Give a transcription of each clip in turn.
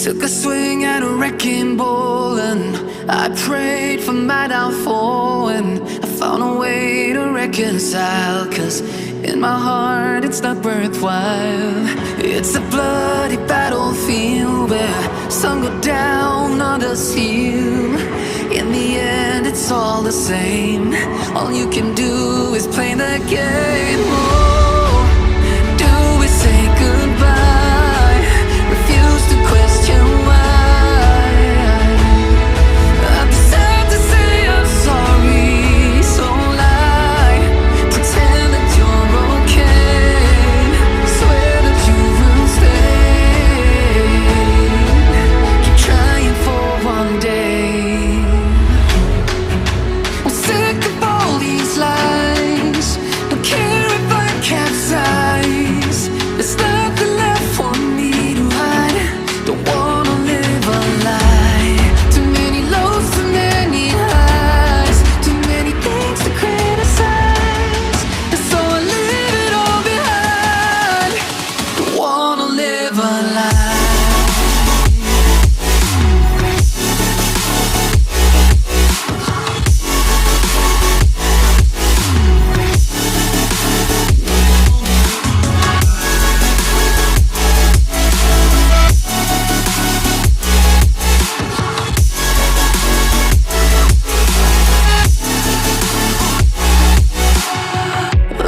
Took a swing at a wrecking ball and I prayed for my downfall, and I found a way to reconcile, 'cause in my heart it's not worthwhile. It's a bloody battlefield where some go down, others heal. In the end it's all the same. All you can do is play the game. Oh, do we say goodbye? Refuse to question why. I deserve to say I'm sorry, so lie. Pretend that you're okay. Swear that you will stay. Keep trying for one day. I'm sick of all these lies. Don't care if I capsize. There's nothing left for me to hide. Don't wanna live a lie. Too many lows, too many highs. Too many things to criticize. And so I leave it all behind. Don't wanna live a lie.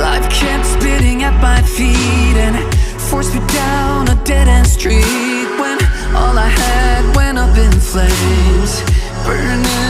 Life kept spitting at my feet and forced me down a dead-end street when all I had went up in flames, burning